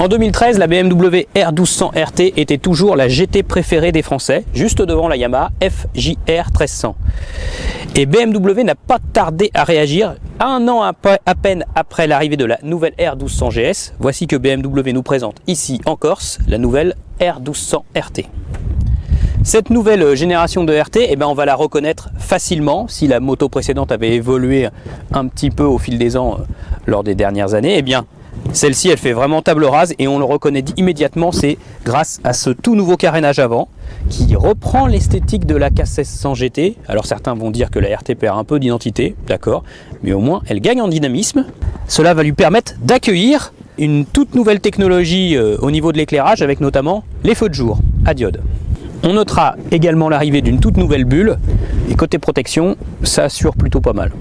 En 2013, la BMW R1200 RT était toujours la GT préférée des Français, juste devant la Yamaha FJR 1300. Et BMW n'a pas tardé à réagir. Un an à peine après l'arrivée de la nouvelle R1200 GS, voici que BMW nous présente ici en Corse la nouvelle R1200 RT. Cette nouvelle génération de RT, eh ben on va la reconnaître facilement. Si la moto précédente avait évolué un petit peu au fil des ans lors des dernières années, eh bien celle-ci elle fait vraiment table rase et on le reconnaît immédiatement. C'est grâce à ce tout nouveau carénage avant qui reprend l'esthétique de la K1600 GT. Alors certains vont dire que la RT perd un peu d'identité, d'accord, mais au moins elle gagne en dynamisme. Cela va lui permettre d'accueillir une toute nouvelle technologie au niveau de l'éclairage avec notamment les feux de jour à diode. On notera également l'arrivée d'une toute nouvelle bulle et côté protection, ça assure plutôt pas mal.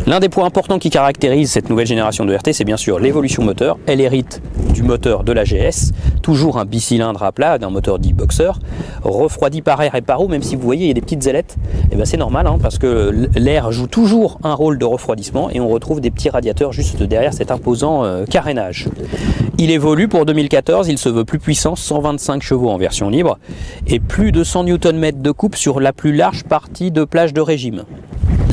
L'un des points importants qui caractérise cette nouvelle génération de RT, c'est bien sûr l'évolution moteur. Elle hérite du moteur de la GS, toujours un bicylindre à plat d'un moteur dit Boxer, refroidi par air et par eau, même si vous voyez il y a des petites ailettes, et ben c'est normal hein, parce que l'air joue toujours un rôle de refroidissement et on retrouve des petits radiateurs juste derrière cet imposant carénage. Il évolue pour 2014, il se veut plus puissant, 125 chevaux en version libre et plus de 100 Nm de coupe sur la plus large partie de plage de régime.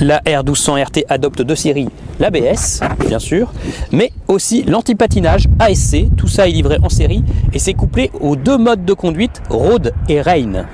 La R1200 RT adopte de série l'ABS, bien sûr, mais aussi l'antipatinage ASC. Tout ça est livré en série et c'est couplé aux deux modes de conduite Road et Rain.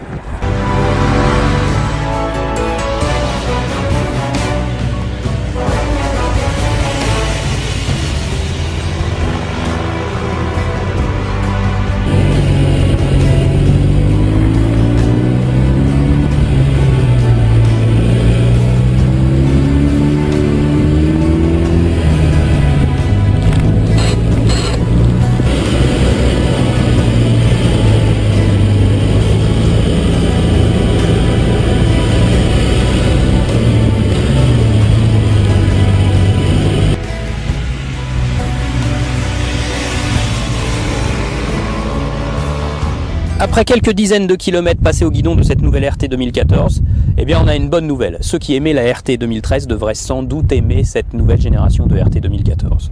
Après quelques dizaines de kilomètres passés au guidon de cette nouvelle RT 2014, eh bien on a une bonne nouvelle. Ceux qui aimaient la RT 2013 devraient sans doute aimer cette nouvelle génération de RT 2014.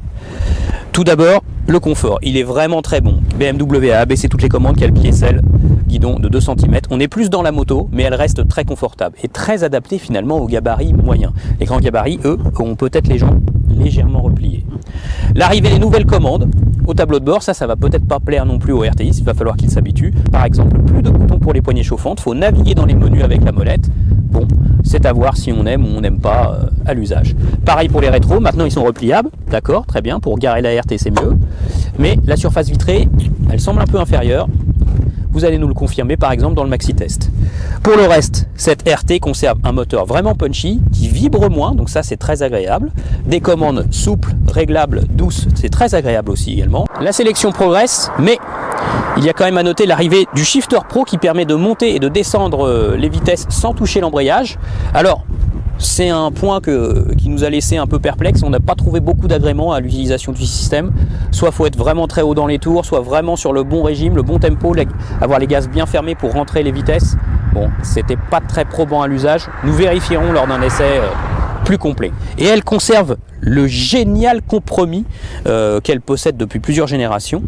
Tout d'abord, le confort. Il est vraiment très bon. BMW a abaissé toutes les commandes, qu'elle piécelle, guidon de 2 cm. On est plus dans la moto, mais elle reste très confortable et très adaptée finalement aux gabarits moyens. Les grands gabarits, eux, ont peut-être les jambes légèrement repliées. L'arrivée des nouvelles commandes au tableau de bord, ça va peut-être pas plaire non plus aux RTistes, il va falloir qu'ils s'habituent. Par exemple, plus de boutons pour les poignées chauffantes, il faut naviguer dans les menus avec la molette. Bon, c'est à voir si on aime ou on n'aime pas à l'usage. Pareil pour les rétros, maintenant ils sont repliables, d'accord, très bien, pour garer la RT c'est mieux. Mais la surface vitrée, elle semble un peu inférieure. Vous allez nous le confirmer par exemple dans le maxi test. Pour le reste, cette RT conserve un moteur vraiment punchy qui vibre moins, donc ça c'est très agréable. Des commandes souples, réglables, douces, c'est très agréable aussi également. La sélection progresse, mais il y a quand même à noter l'arrivée du Shifter Pro qui permet de monter et de descendre les vitesses sans toucher l'embrayage. Alors, c'est un point qui nous a laissé un peu perplexe. On n'a pas trouvé beaucoup d'agréments à l'utilisation du système. Soit il faut être vraiment très haut dans les tours, soit vraiment sur le bon régime, le bon tempo, avoir les gaz bien fermés pour rentrer les vitesses. Bon, c'était pas très probant à l'usage. Nous vérifierons lors d'un essai plus complet. Et elle conserve le génial compromis qu'elle possède depuis plusieurs générations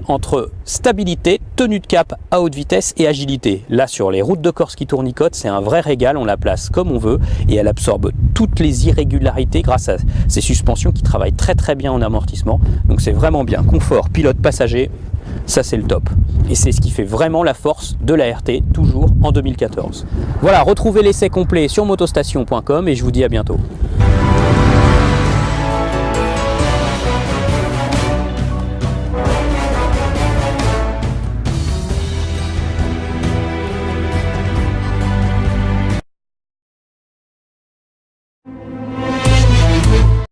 entre stabilité, tenue de cap à haute vitesse et agilité. Là, sur les routes de Corse qui tournicotent, c'est un vrai régal, on la place comme on veut et elle absorbe toutes les irrégularités grâce à ses suspensions qui travaillent très très bien en amortissement. Donc c'est vraiment bien. Confort, pilote, passager, ça c'est le top. Et c'est ce qui fait vraiment la force de la RT, toujours en 2014. Voilà, retrouvez l'essai complet sur motostation.com et je vous dis à bientôt.